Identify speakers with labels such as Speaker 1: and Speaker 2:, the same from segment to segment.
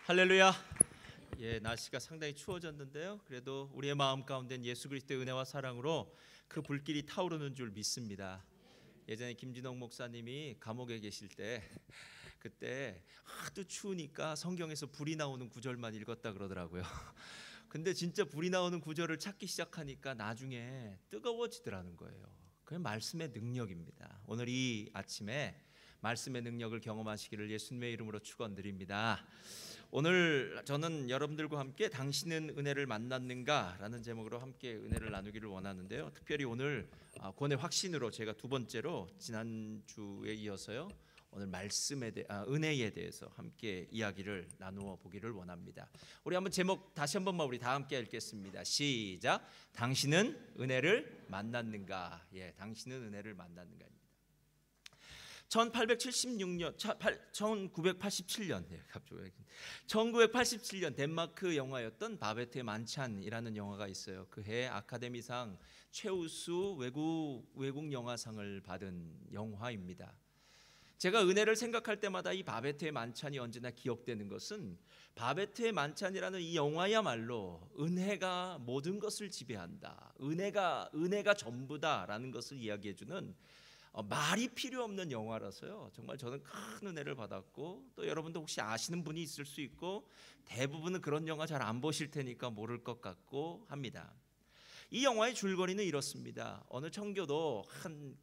Speaker 1: 할렐루야. 날씨가 상당히 추워졌는데요. 그래도 우리의 마음 가운데는 예수 그리스도의 은혜와 사랑으로 그 불길이 타오르는 줄 믿습니다. 예전에 김진홍 목사님이 감옥에 계실 때 그때 하도 추우니까 성경에서 불이 나오는 구절만 읽었다 그러더라고요. 근데 진짜 불이 나오는 구절을 찾기 시작하니까 나중에 뜨거워지더라는 거예요. 그게 말씀의 능력입니다. 오늘 이 아침에 말씀의 능력을 경험하시기를 예수님의 이름으로 축원드립니다. 오늘 저는 여러분들과 함께 당신은 은혜를 만났는가? 라는 제목으로 함께 은혜를 나누기를 원하는데요. 특별히 오늘 구원의 확신으로 제가 두 번째로 지난주에 이어서요, 오늘 은혜에 대해서 함께 이야기를 나누어 보기를 원합니다. 우리 한번 제목 다시 한 번만 우리 다 함께 읽겠습니다. 시작. 당신은 은혜를 만났는가? 당신은 은혜를 만났는가? 1987년 덴마크 영화였던 바베트의 만찬이라는 영화가 있어요. 그 해 아카데미상 최우수 외국 영화상을 받은 영화입니다. 제가 은혜를 생각할 때마다 이 바베트의 만찬이 언제나 기억되는 것은 바베트의 만찬이라는 이 영화야말로 은혜가 모든 것을 지배한다, 은혜가 전부다라는 것을 이야기해주는 말이 필요 없는 영화라서요, 정말 저는 큰 은혜를 받았고, 또 여러분도 혹시 아시는 분이 있을 수 있고 대부분은 그런 영화 잘 안 보실 테니까 모를 것 같고 합니다. 이 영화의 줄거리는 이렇습니다. 어느 청교도 한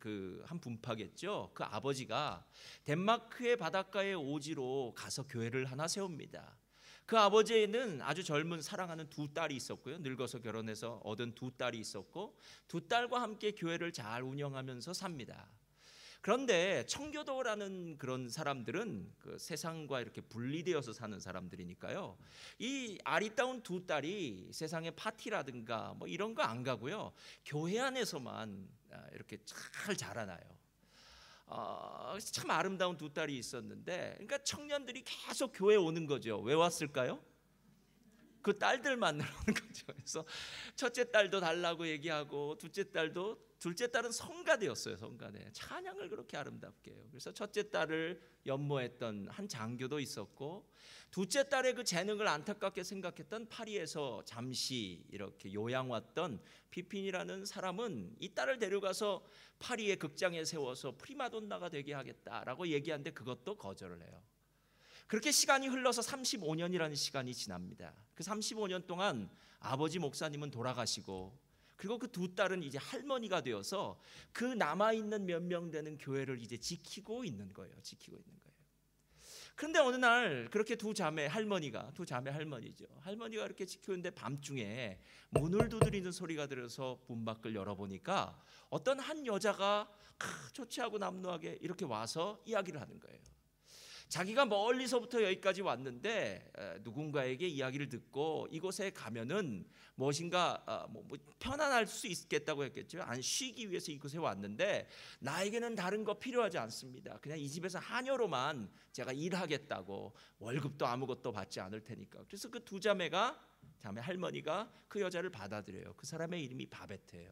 Speaker 1: 분파겠죠. 그 아버지가 덴마크의 바닷가의 오지로 가서 교회를 하나 세웁니다. 그 아버지에는 아주 젊은 사랑하는 두 딸이 있었고요, 늙어서 결혼해서 얻은 두 딸이 있었고, 두 딸과 함께 교회를 잘 운영하면서 삽니다. 그런데 청교도라는 그런 사람들은 그 세상과 이렇게 분리되어서 사는 사람들이니까요, 이 아리따운 두 딸이 세상의 파티라든가 뭐 이런 거 안 가고요, 교회 안에서만 이렇게 잘 자라나요. 참 아름다운 두 딸이 있었는데, 그러니까 청년들이 계속 교회에 오는 거죠. 왜 왔을까요? 그 딸들 만나러 오는 거죠. 그래서 첫째 딸도 달라고 얘기하고, 둘째 딸은 성가대였어요. 성가대. 찬양을 그렇게 아름답게 해요. 그래서 첫째 딸을 연모했던 한 장교도 있었고, 둘째 딸의 그 재능을 안타깝게 생각했던 파리에서 잠시 이렇게 요양 왔던 피핀이라는 사람은 이 딸을 데려가서 파리의 극장에 세워서 프리마돈나가 되게 하겠다라고 얘기하는데 그것도 거절을 해요. 그렇게 시간이 흘러서 35년이라는 시간이 지납니다. 그 35년 동안 아버지 목사님은 돌아가시고, 그리고 그 두 딸은 이제 할머니가 되어서 그 남아있는 몇 명 되는 교회를 이제 지키고 있는 거예요. 그런데 어느 날 그렇게 두 자매 할머니죠. 할머니가 이렇게 지키는데 밤중에 문을 두드리는 소리가 들어서 문 밖을 열어보니까 어떤 한 여자가 초췌하고 남루하게 이렇게 와서 이야기를 하는 거예요. 자기가 멀리서부터 여기까지 왔는데 누군가에게 이야기를 듣고 이곳에 가면은 무엇인가 편안할 수 있겠다고 했겠죠. 안 쉬기 위해서 이곳에 왔는데 나에게는 다른 거 필요하지 않습니다. 그냥 이 집에서 하녀로만 제가 일하겠다고, 월급도 아무것도 받지 않을 테니까. 그래서 그 두 자매 할머니가 그 여자를 받아들여요. 그 사람의 이름이 바베트예요.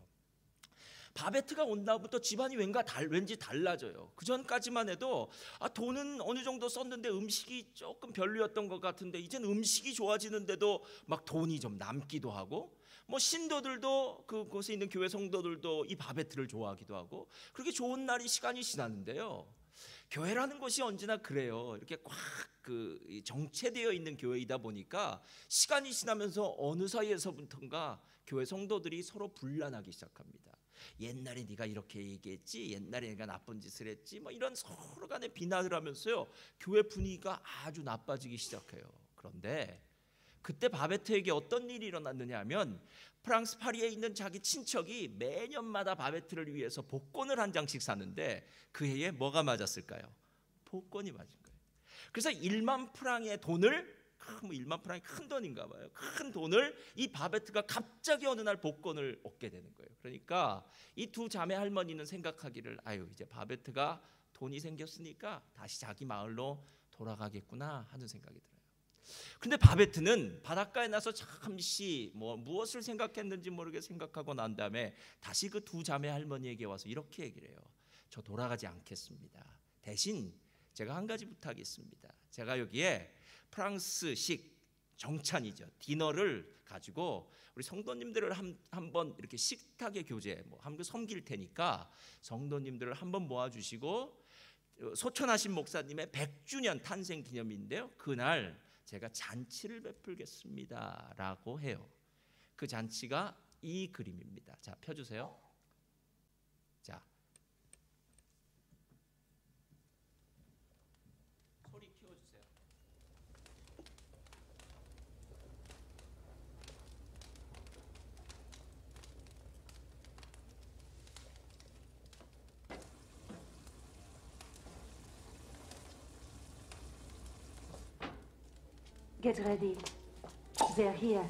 Speaker 1: 바베트가 온 다음부터 집안이 왠지 달라져요. 그 전까지만 해도 돈은 어느 정도 썼는데 음식이 조금 별로였던 것 같은데, 이젠 음식이 좋아지는데도 막 돈이 좀 남기도 하고, 뭐 신도들도, 그곳에 있는 교회 성도들도 이 바베트를 좋아하기도 하고, 그렇게 좋은 날이 시간이 지났는데요, 교회라는 것이 언제나 그래요. 이렇게 꽉 정체되어 있는 교회이다 보니까 시간이 지나면서 어느 사이에서부터인가 교회 성도들이 서로 분란하기 시작합니다. 옛날에 네가 이렇게 얘기했지, 옛날에 네가 나쁜 짓을 했지, 뭐 이런 서로 간에 비난을 하면서요, 교회 분위기가 아주 나빠지기 시작해요. 그런데 그때 바베트에게 어떤 일이 일어났느냐 하면, 프랑스 파리에 있는 자기 친척이 매년마다 바베트를 위해서 복권을 한 장씩 사는데 그 해에 뭐가 맞았을까요? 복권이 맞은 거예요. 그래서 1만 프랑의 돈을, 1만 프랑이 큰 돈인가 봐요. 큰 돈을 이 바베트가 갑자기 어느 날 복권을 얻게 되는 거예요. 그러니까 이 두 자매 할머니는 생각하기를, 이제 바베트가 돈이 생겼으니까 다시 자기 마을로 돌아가겠구나 하는 생각이 들어요. 근데 바베트는 바닷가에 나서 잠시 무엇을 생각했는지 모르게 생각하고 난 다음에 다시 그 두 자매 할머니에게 와서 이렇게 얘기를 해요. 저 돌아가지 않겠습니다. 대신 제가 한 가지 부탁이 있습니다. 제가 여기에 프랑스식 정찬이죠. 디너를 가지고 우리 성도님들을 한번 이렇게 식탁의 교제 한번 섬길 테니까 성도님들을 한번 모아주시고 소천하신 목사님의 100주년 탄생 기념인데요. 그날 제가 잔치를 베풀겠습니다라고 해요. 그 잔치가 이 그림입니다. 자, 펴주세요. 자, 소리 키워주세요.
Speaker 2: Get ready. They're here.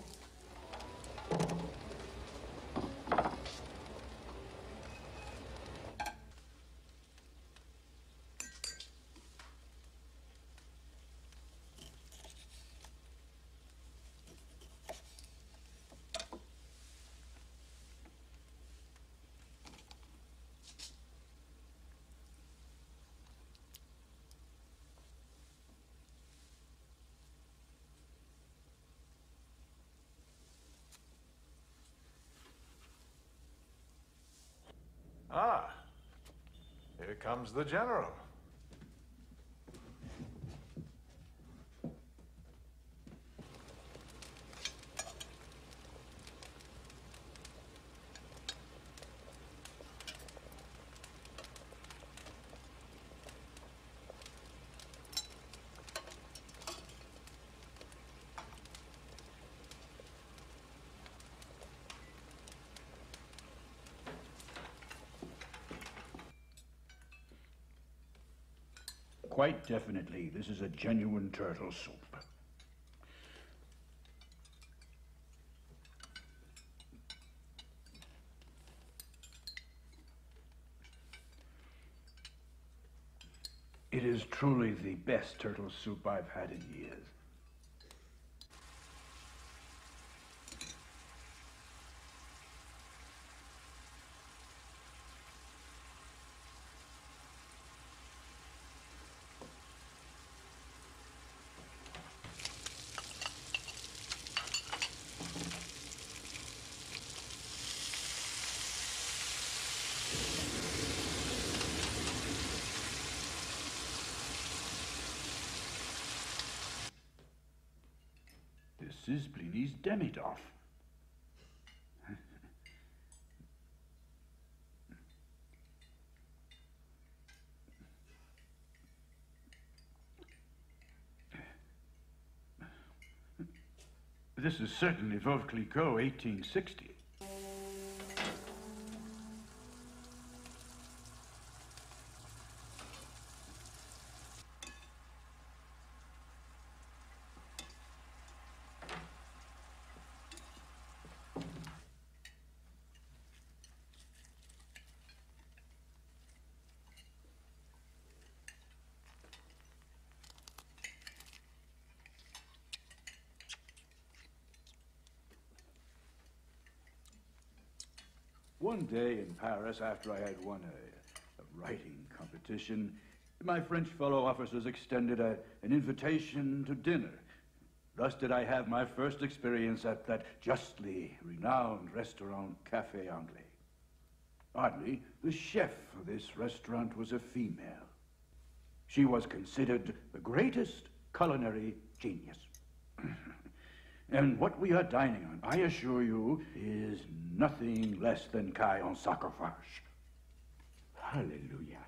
Speaker 3: Ah, here comes the general.
Speaker 4: Quite definitely, this is a genuine turtle soup. It is truly the best turtle soup I've had in years. This is Pliny's Demidov. This is certainly Veuve Clicquot, 1860. One day in Paris, after I had won a writing competition, my French fellow officers extended an invitation to dinner. Thus did I have my first experience at that justly renowned restaurant, Café Anglais. Oddly, the chef of this restaurant was a female. She was considered the greatest culinary genius. And what we are dining on, I assure you, is nothing less than caille en sacrifice. Hallelujah.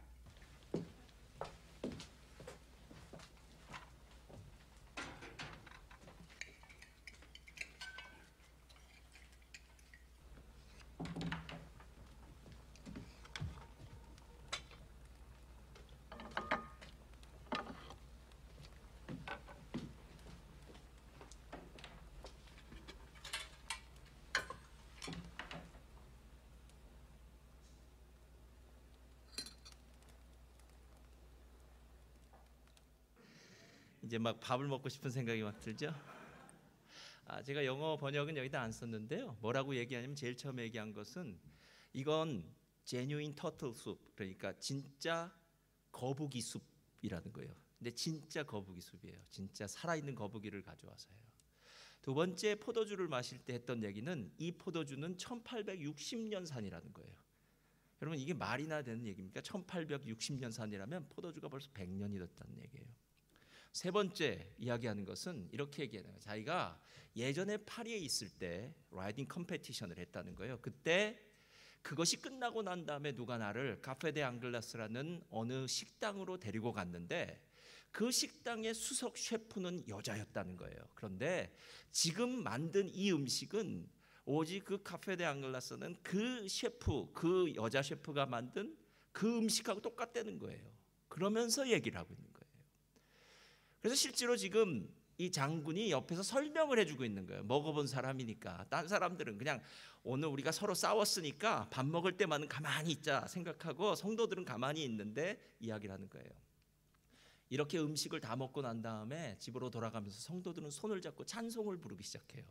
Speaker 1: 이제 막 밥을 먹고 싶은 생각이 막 들죠. 제가 영어 번역은 여기다 안 썼는데요. 뭐라고 얘기하냐면 제일 처음에 얘기한 것은 이건 genuine turtle soup, 그러니까 진짜 거북이 숲이라는 거예요. 근데 진짜 거북이 숲이에요. 진짜 살아있는 거북이를 가져와서 해요. 두 번째, 포도주를 마실 때 했던 얘기는 이 포도주는 1860년 산이라는 거예요. 여러분, 이게 말이나 되는 얘기입니까? 1860년 산이라면 포도주가 벌써 100년이 됐다는 얘기예요. 세 번째 이야기하는 것은 이렇게 얘기해요. 자기가 예전에 파리에 있을 때 라이딩 컴페티션을 했다는 거예요. 그때 그것이 끝나고 난 다음에 누가 나를 카페 데 앙글라스라는 어느 식당으로 데리고 갔는데 그 식당의 수석 셰프는 여자였다는 거예요. 그런데 지금 만든 이 음식은 오직 그 카페 데 앙글라스는 그 셰프, 그 여자 셰프가 만든 그 음식하고 똑같다는 거예요. 그러면서 얘기를 하고 있는 거예요. 그래서 실제로 지금 이 장군이 옆에서 설명을 해주고 있는 거예요. 먹어본 사람이니까. 딴 사람들은 그냥 오늘 우리가 서로 싸웠으니까 밥 먹을 때만은 가만히 있자 생각하고 성도들은 가만히 있는데 이야기를 하는 거예요. 이렇게 음식을 다 먹고 난 다음에 집으로 돌아가면서 성도들은 손을 잡고 찬송을 부르기 시작해요.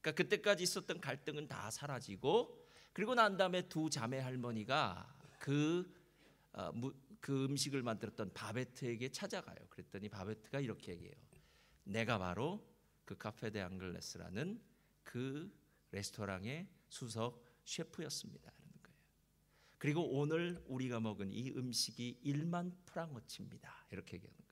Speaker 1: 그러니까 그때까지 있었던 갈등은 다 사라지고, 그리고 난 다음에 두 자매 할머니가 그 음식을 만들었던 바베트에게 찾아가요. 그랬더니 바베트가 이렇게 얘기해요. 내가 바로 그 카페 데 앙글레스라는 그 레스토랑의 수석 셰프였습니다. 라는 거예요. 그리고 오늘 우리가 먹은 이 음식이 1만 프랑어치입니다. 이렇게 얘기하는 거예요.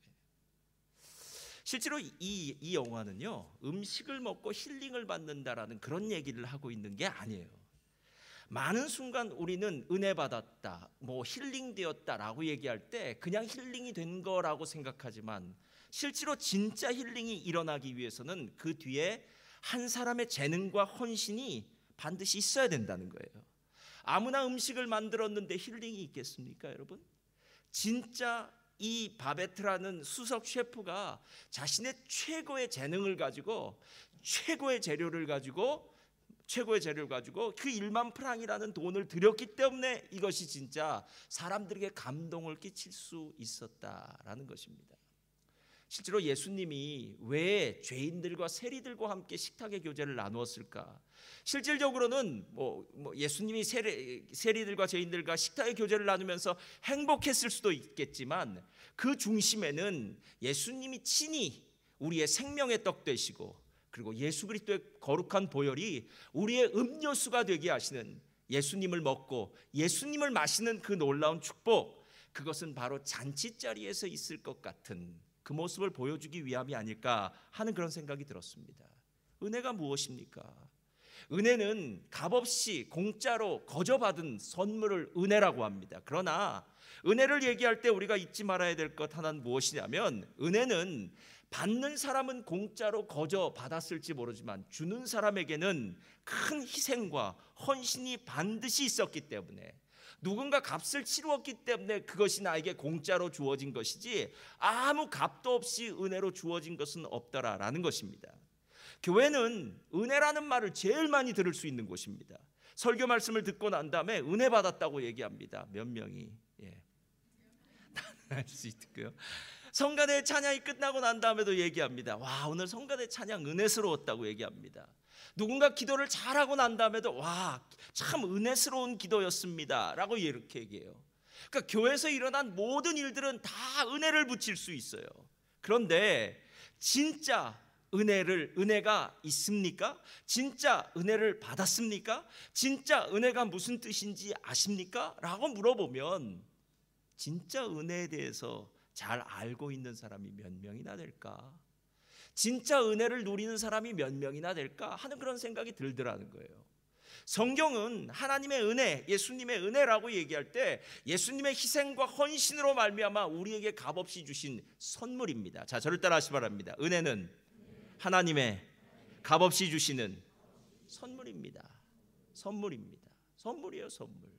Speaker 1: 실제로 이 영화는요, 음식을 먹고 힐링을 받는다라는 그런 얘기를 하고 있는 게 아니에요. 많은 순간 우리는 은혜 받았다, 뭐 힐링되었다라고 얘기할 때 그냥 힐링이 된 거라고 생각하지만 실제로 진짜 힐링이 일어나기 위해서는 그 뒤에 한 사람의 재능과 헌신이 반드시 있어야 된다는 거예요. 아무나 음식을 만들었는데 힐링이 있겠습니까, 여러분? 진짜 이 바베트라는 수석 셰프가 자신의 최고의 재능을 가지고 최고의 재료를 가지고 그 1만 프랑이라는 돈을 들였기 때문에 이것이 진짜 사람들에게 감동을 끼칠 수 있었다라는 것입니다. 실제로 예수님이 왜 죄인들과 세리들과 함께 식탁의 교제를 나누었을까? 실질적으로는 예수님이 세리들과 죄인들과 식탁의 교제를 나누면서 행복했을 수도 있겠지만 그 중심에는 예수님이 친히 우리의 생명의 떡 되시고, 그리고 예수 그리스도의 거룩한 보혈이 우리의 음료수가 되게 하시는, 예수님을 먹고 예수님을 마시는 그 놀라운 축복, 그것은 바로 잔치자리에서 있을 것 같은 그 모습을 보여주기 위함이 아닐까 하는 그런 생각이 들었습니다. 은혜가 무엇입니까? 은혜는 값없이 공짜로 거저받은 선물을 은혜라고 합니다. 그러나 은혜를 얘기할 때 우리가 잊지 말아야 될 것 하나는 무엇이냐면, 은혜는 받는 사람은 공짜로 거저 받았을지 모르지만 주는 사람에게는 큰 희생과 헌신이 반드시 있었기 때문에, 누군가 값을 치루었기 때문에 그것이 나에게 공짜로 주어진 것이지 아무 값도 없이 은혜로 주어진 것은 없더라라는 것입니다. 교회는 은혜라는 말을 제일 많이 들을 수 있는 곳입니다. 설교 말씀을 듣고 난 다음에 은혜 받았다고 얘기합니다. 몇 명이 할 수 있고요. 성가대 찬양이 끝나고 난 다음에도 얘기합니다. 와, 오늘 성가대 찬양 은혜스러웠다고 얘기합니다. 누군가 기도를 잘하고 난 다음에도 와, 참 은혜스러운 기도였습니다 라고 이렇게 얘기해요. 그러니까 교회에서 일어난 모든 일들은 다 은혜를 붙일 수 있어요. 그런데 진짜 은혜가 있습니까? 진짜 은혜를 받았습니까? 진짜 은혜가 무슨 뜻인지 아십니까? 라고 물어보면 진짜 은혜에 대해서 잘 알고 있는 사람이 몇 명이나 될까? 진짜 은혜를 누리는 사람이 몇 명이나 될까 하는 그런 생각이 들더라는 거예요. 성경은 하나님의 은혜, 예수님의 은혜라고 얘기할 때 예수님의 희생과 헌신으로 말미암아 우리에게 값없이 주신 선물입니다. 자, 저를 따라 하시기 바랍니다. 은혜는 하나님의 값없이 주시는 선물입니다. 선물이에요, 선물.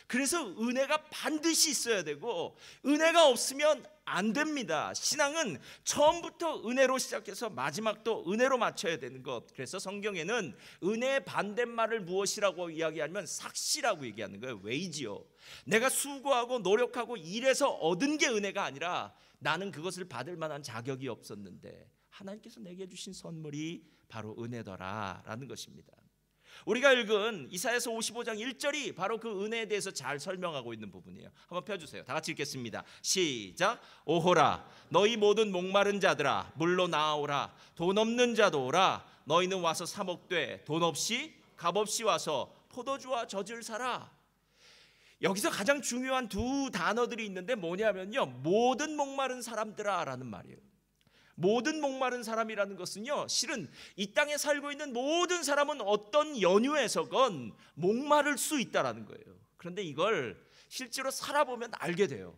Speaker 1: 그래서 은혜가 반드시 있어야 되고 은혜가 없으면 안 됩니다. 신앙은 처음부터 은혜로 시작해서 마지막도 은혜로 맞춰야 되는 것. 그래서 성경에는 은혜의 반대말을 무엇이라고 이야기하면 삭시라고 얘기하는 거예요. 웨이지요. 내가 수고하고 노력하고 일해서 얻은 게 은혜가 아니라 나는 그것을 받을 만한 자격이 없었는데 하나님께서 내게 주신 선물이 바로 은혜더라라는 것입니다. 우리가 읽은 이사야서 55장 1절이 바로 그 은혜에 대해서 잘 설명하고 있는 부분이에요. 한번 펴주세요. 다 같이 읽겠습니다. 시작. 오호라 너희 모든 목마른 자들아 물로 나아오라. 돈 없는 자도 오라. 너희는 와서 사 먹되 돈 없이 값없이 와서 포도주와 젖을 사라. 여기서 가장 중요한 두 단어들이 있는데 뭐냐면요, 모든 목마른 사람들아 라는 말이에요. 모든 목마른 사람이라는 것은요, 실은 이 땅에 살고 있는 모든 사람은 어떤 연유에서건 목마를 수 있다라는 거예요. 그런데 이걸 실제로 살아보면 알게 돼요.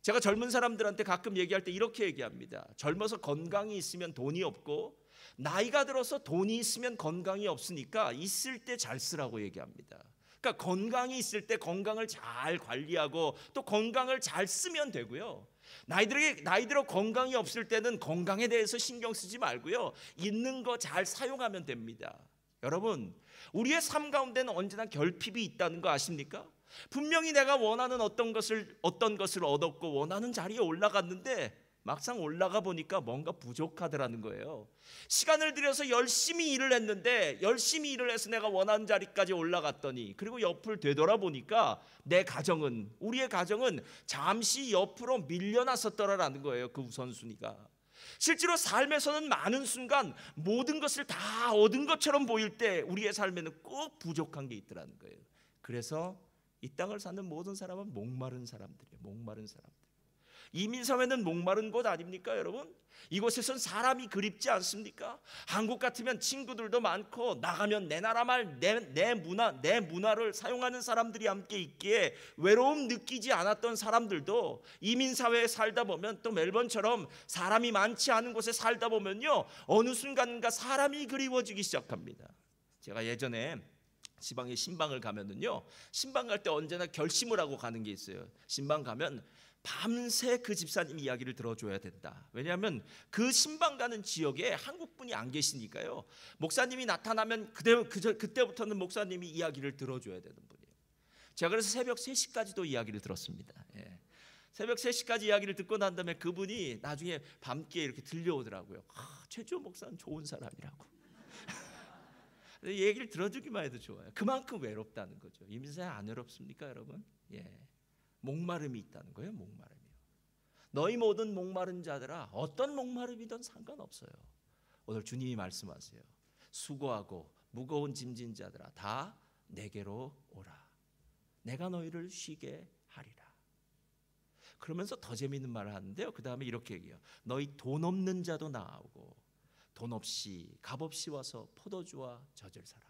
Speaker 1: 제가 젊은 사람들한테 가끔 얘기할 때 이렇게 얘기합니다. 젊어서 건강이 있으면 돈이 없고 나이가 들어서 돈이 있으면 건강이 없으니까 있을 때 잘 쓰라고 얘기합니다. 그러니까 건강이 있을 때 건강을 잘 관리하고 또 건강을 잘 쓰면 되고요. 나이 들어 건강이 없을 때는 건강에 대해서 신경 쓰지 말고요, 있는 거 잘 사용하면 됩니다. 여러분, 우리의 삶 가운데는 언제나 결핍이 있다는 거 아십니까? 분명히 내가 원하는 어떤 것을 얻었고 원하는 자리에 올라갔는데 막상 올라가 보니까 뭔가 부족하더라는 거예요. 시간을 들여서 열심히 일을 했는데 열심히 일을 해서 내가 원하는 자리까지 올라갔더니 그리고 옆을 되돌아보니까 우리의 가정은 잠시 옆으로 밀려났었더라라는 거예요. 그 우선순위가. 실제로 삶에서는 많은 순간 모든 것을 다 얻은 것처럼 보일 때 우리의 삶에는 꼭 부족한 게 있더라는 거예요. 그래서 이 땅을 사는 모든 사람은 목마른 사람들이에요. 목마른 사람들. 이민사회는 목마른 곳 아닙니까, 여러분? 이곳에선 사람이 그립지 않습니까? 한국 같으면 친구들도 많고 나가면 내 나라 말, 내 문화를 사용하는 사람들이 함께 있기에 외로움 느끼지 않았던 사람들도 이민사회에 살다 보면, 또 멜번처럼 사람이 많지 않은 곳에 살다 보면요, 어느 순간인가 사람이 그리워지기 시작합니다. 제가 예전에 지방에 신방을 가면은요, 신방 갈 때 언제나 결심을 하고 가는 게 있어요. 신방 가면 밤새 그 집사님 이야기를 들어줘야 된다. 왜냐하면 그 신방 가는 지역에 한국분이 안 계시니까요. 목사님이 나타나면 그때부터는 목사님이 이야기를 들어줘야 되는 분이에요. 제가 그래서 새벽 3시까지도 이야기를 들었습니다. 예. 새벽 3시까지 이야기를 듣고 난 다음에 그분이 나중에 밤께 이렇게 들려오더라고요. 최주호 목사는 좋은 사람이라고. 얘기를 들어주기만 해도 좋아요. 그만큼 외롭다는 거죠. 이민사회 안 외롭습니까, 여러분? 예. 목마름이 있다는 거예요. 목마름이요. 너희 모든 목마른 자들아, 어떤 목마름이든 상관없어요. 오늘 주님이 말씀하세요. 수고하고 무거운 짐진 자들아, 다 내게로 오라. 내가 너희를 쉬게 하리라. 그러면서 더 재미있는 말을 하는데요, 그 다음에 이렇게 얘기해요. 너희 돈 없는 자도 나오고 돈 없이 값없이 와서 포도주와 젖을 사라.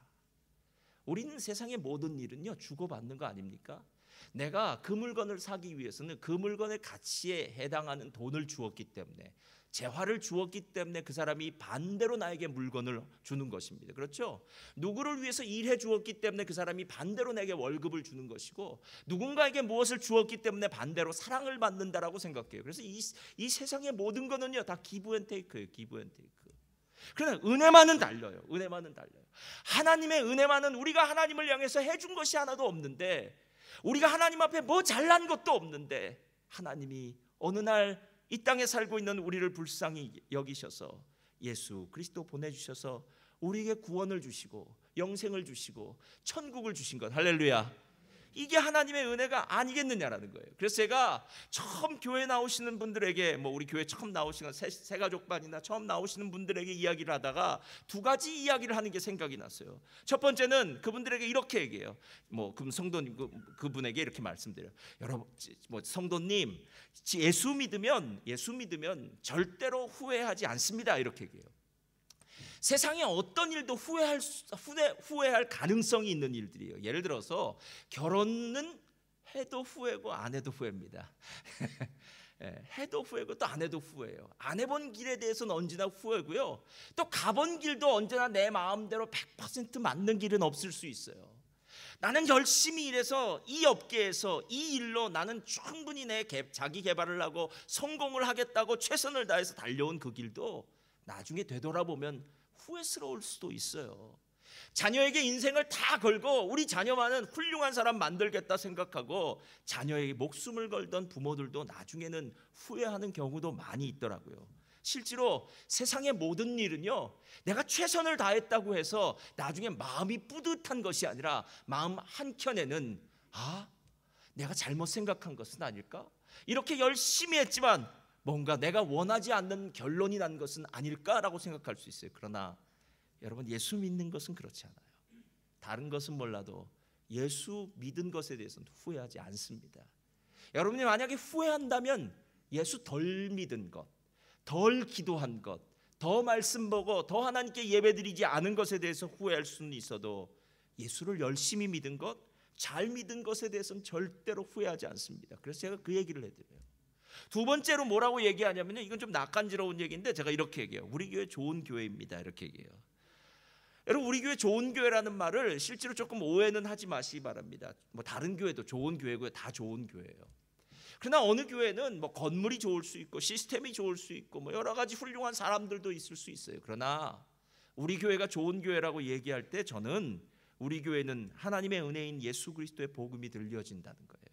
Speaker 1: 우리는 세상의 모든 일은요, 주고받는 거 아닙니까? 내가 그 물건을 사기 위해서는 그 물건의 가치에 해당하는 돈을 주었기 때문에, 재화를 주었기 때문에 그 사람이 반대로 나에게 물건을 주는 것입니다. 그렇죠? 누구를 위해서 일해 주었기 때문에 그 사람이 반대로 내게 월급을 주는 것이고, 누군가에게 무엇을 주었기 때문에 반대로 사랑을 받는다라고 생각해요. 그래서 이 세상의 모든 거는요, 다 기브 앤 테이크예요. 기브 앤 테이크. 그러나 은혜만은 달라요. 은혜만은 달라요. 하나님의 은혜만은 우리가 하나님을 향해서 해준 것이 하나도 없는데, 우리가 하나님 앞에 뭐 잘난 것도 없는데, 하나님이 어느 날 이 땅에 살고 있는 우리를 불쌍히 여기셔서 예수 그리스도 보내주셔서 우리에게 구원을 주시고 영생을 주시고 천국을 주신 것, 할렐루야. 이게 하나님의 은혜가 아니겠느냐라는 거예요. 그래서 제가 처음 교회 나오시는 분들에게, 우리 교회 처음 나오시는 새가족반이나 처음 나오시는 분들에게 이야기를 하다가 두 가지 이야기를 하는 게 생각이 났어요. 첫 번째는 그분들에게 이렇게 얘기해요. 그럼 성도님 그분에게 이렇게 말씀드려요. 여러분, 성도님, 예수 믿으면 절대로 후회하지 않습니다. 이렇게 얘기해요. 세상에 어떤 일도 후회할 가능성이 있는 일들이에요. 예를 들어서 결혼은 해도 후회고 안 해도 후회입니다. 해도 후회고 또 안 해도 후회예요. 안 해본 길에 대해서는 언제나 후회고요. 또 가본 길도 언제나 내 마음대로 100% 맞는 길은 없을 수 있어요. 나는 열심히 일해서 이 업계에서 이 일로 나는 충분히 내 자기 개발을 하고 성공을 하겠다고 최선을 다해서 달려온 그 길도 나중에 되돌아보면 후회스러울 수도 있어요. 자녀에게 인생을 다 걸고 우리 자녀만은 훌륭한 사람 만들겠다 생각하고 자녀에게 목숨을 걸던 부모들도 나중에는 후회하는 경우도 많이 있더라고요. 실제로 세상의 모든 일은요, 내가 최선을 다했다고 해서 나중에 마음이 뿌듯한 것이 아니라 마음 한켠에는 내가 잘못 생각한 것은 아닐까? 이렇게 열심히 했지만 뭔가 내가 원하지 않는 결론이 난 것은 아닐까라고 생각할 수 있어요. 그러나 여러분, 예수 믿는 것은 그렇지 않아요. 다른 것은 몰라도 예수 믿은 것에 대해서는 후회하지 않습니다. 여러분이 만약에 후회한다면 예수 덜 믿은 것, 덜 기도한 것, 더 말씀 보고 더 하나님께 예배드리지 않은 것에 대해서 후회할 수는 있어도 예수를 열심히 믿은 것, 잘 믿은 것에 대해서는 절대로 후회하지 않습니다. 그래서 제가 그 얘기를 해드려요. 두 번째로 뭐라고 얘기하냐면요, 이건 좀 낯간지러운 얘기인데 제가 이렇게 얘기해요. 우리 교회 좋은 교회입니다, 이렇게 얘기해요. 여러분, 우리 교회 좋은 교회라는 말을 실제로 조금 오해는 하지 마시기 바랍니다. 뭐 다른 교회도 좋은 교회고요, 다 좋은 교회예요. 그러나 어느 교회는 뭐 건물이 좋을 수 있고 시스템이 좋을 수 있고 뭐 여러 가지 훌륭한 사람들도 있을 수 있어요. 그러나 우리 교회가 좋은 교회라고 얘기할 때 저는 우리 교회는 하나님의 은혜인 예수 그리스도의 복음이 들려진다는 거예요.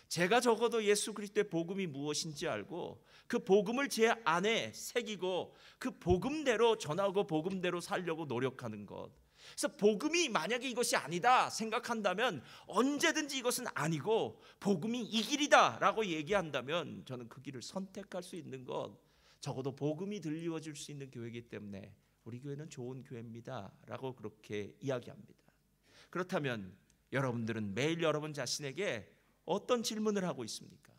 Speaker 1: 제가 적어도 예수 그리스도의 복음이 무엇인지 알고 그 복음을 제 안에 새기고 그 복음대로 전하고 복음대로 살려고 노력하는 것. 그래서 복음이 만약에 이것이 아니다 생각한다면 언제든지 이것은 아니고 복음이 이 길이다 라고 얘기한다면 저는 그 길을 선택할 수 있는 것, 적어도 복음이 들려질 수 있는 교회이기 때문에 우리 교회는 좋은 교회입니다 라고 그렇게 이야기합니다. 그렇다면 여러분들은 매일 여러분 자신에게 어떤 질문을 하고 있습니까?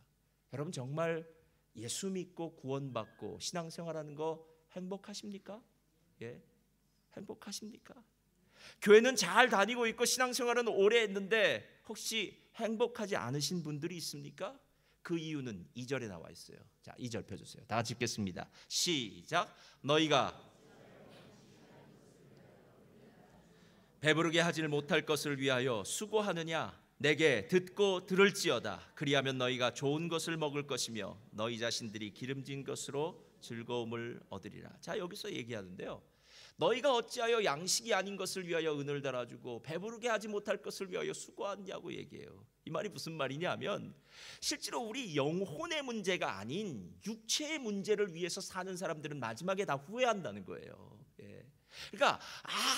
Speaker 1: 여러분 정말 예수 믿고 구원받고 신앙생활하는 거 행복하십니까? 예, 행복하십니까? 교회는 잘 다니고 있고 신앙생활은 오래 했는데 혹시 행복하지 않으신 분들이 있습니까? 그 이유는 2절에 나와 있어요. 자, 2절 펴주세요. 다 같이 읽겠습니다. 시작. 너희가 배부르게 하지를 못할 것을 위하여 수고하느냐? 내게 듣고 들을지어다. 그리하면 너희가 좋은 것을 먹을 것이며 너희 자신들이 기름진 것으로 즐거움을 얻으리라. 자, 여기서 얘기하는데요, 너희가 어찌하여 양식이 아닌 것을 위하여 은을 달아주고 배부르게 하지 못할 것을 위하여 수고하냐고 얘기해요. 이 말이 무슨 말이냐면 실제로 우리 영혼의 문제가 아닌 육체의 문제를 위해서 사는 사람들은 마지막에 다 후회한다는 거예요. 예. 그러니까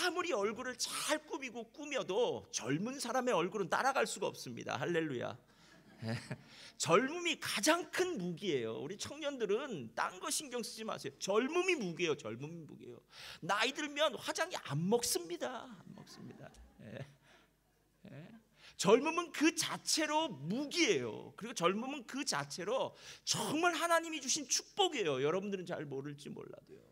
Speaker 1: 아무리 얼굴을 잘 꾸며도 젊은 사람의 얼굴은 따라갈 수가 없습니다. 할렐루야. 젊음이 가장 큰 무기예요. 우리 청년들은 딴 거 신경 쓰지 마세요. 젊음이 무기예요. 젊음이 무기예요. 나이 들면 화장이 안 먹습니다. 안 먹습니다. 젊음은 그 자체로 무기예요. 그리고 젊음은 그 자체로 정말 하나님이 주신 축복이에요. 여러분들은 잘 모를지 몰라도요.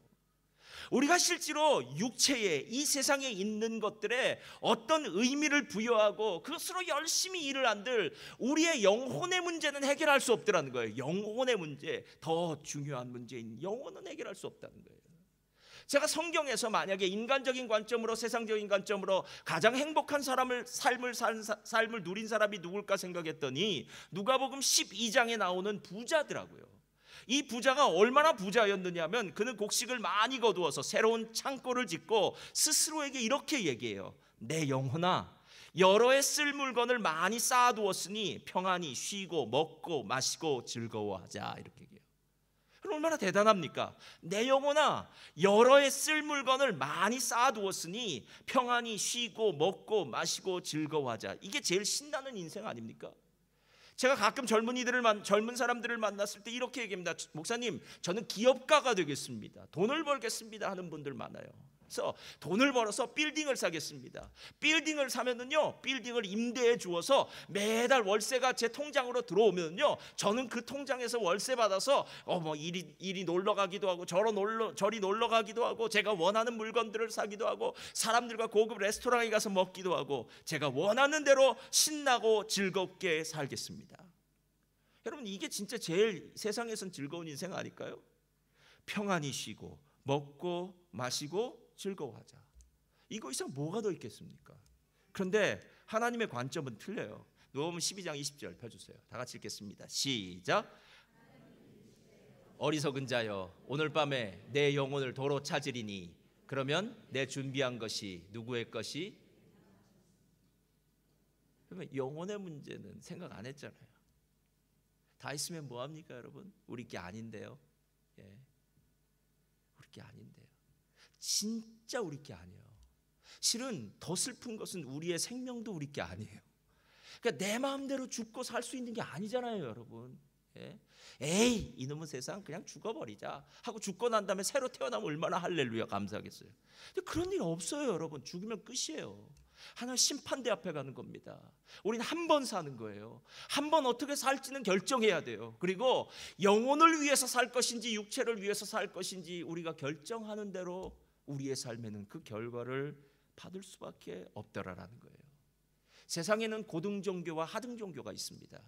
Speaker 1: 우리가 실제로 육체에 이 세상에 있는 것들에 어떤 의미를 부여하고 그것으로 열심히 일을 한들 우리의 영혼의 문제는 해결할 수 없더라는 거예요. 영혼의 문제, 더 중요한 문제인 영혼은 해결할 수 없다는 거예요. 제가 성경에서 만약에 인간적인 관점으로, 세상적인 관점으로 가장 행복한 삶을 누린 사람이 누굴까 생각했더니 누가복음 12장에 나오는 부자더라고요. 이 부자가 얼마나 부자였느냐면 그는 곡식을 많이 거두어서 새로운 창고를 짓고 스스로에게 이렇게 얘기해요. 내 영혼아, 여러 해 쓸 물건을 많이 쌓아두었으니 평안히 쉬고 먹고 마시고 즐거워하자, 이렇게 얘기해요. 얼마나 대단합니까? 내 영혼아, 여러 해 쓸 물건을 많이 쌓아두었으니 평안히 쉬고 먹고 마시고 즐거워하자. 이게 제일 신나는 인생 아닙니까? 제가 가끔 젊은 사람들을 만났을 때 이렇게 얘기합니다. 목사님, 저는 기업가가 되겠습니다. 돈을 벌겠습니다 하는 분들 많아요. 그래서 돈을 벌어서 빌딩을 사겠습니다. 빌딩을 사면은요, 빌딩을 임대해 주어서 매달 월세가 제 통장으로 들어오면요, 저는 그 통장에서 월세 받아서 이리 놀러 가기도 하고 저리 놀러 가기도 하고 제가 원하는 물건들을 사기도 하고 사람들과 고급 레스토랑에 가서 먹기도 하고 제가 원하는 대로 신나고 즐겁게 살겠습니다. 여러분, 이게 진짜 제일 세상에선 즐거운 인생 아닐까요? 평안히 쉬고 먹고 마시고 즐거워하자. 이거 이상 뭐가 더 있겠습니까? 그런데 하나님의 관점은 틀려요. 누가복음 12장 20절 펴주세요. 다 같이 읽겠습니다. 시작. 어리석은 자여, 오늘 밤에 내 영혼을 도로 찾으리니 그러면 내 준비한 것이 누구의 것이? 그러면 영혼의 문제는 생각 안 했잖아요. 다 있으면 뭐합니까 여러분? 우리 게 아닌데요. 예. 게 아닌데요. 진짜 우리 게 아니에요. 실은 더 슬픈 것은 우리의 생명도 우리 게 아니에요. 그러니까 내 마음대로 죽고 살 수 있는 게 아니잖아요, 여러분. 예? 에이, 이놈의 세상 그냥 죽어버리자 하고 죽고 난 다음에 새로 태어나면 얼마나 할렐루야 감사하겠어요. 근데 그런 일 없어요, 여러분. 죽으면 끝이에요. 하나님 심판대 앞에 가는 겁니다. 우리는 한 번 사는 거예요. 한 번 어떻게 살지는 결정해야 돼요. 그리고 영혼을 위해서 살 것인지 육체를 위해서 살 것인지 우리가 결정하는 대로 우리의 삶에는 그 결과를 받을 수밖에 없더라라는 거예요. 세상에는 고등 종교와 하등 종교가 있습니다.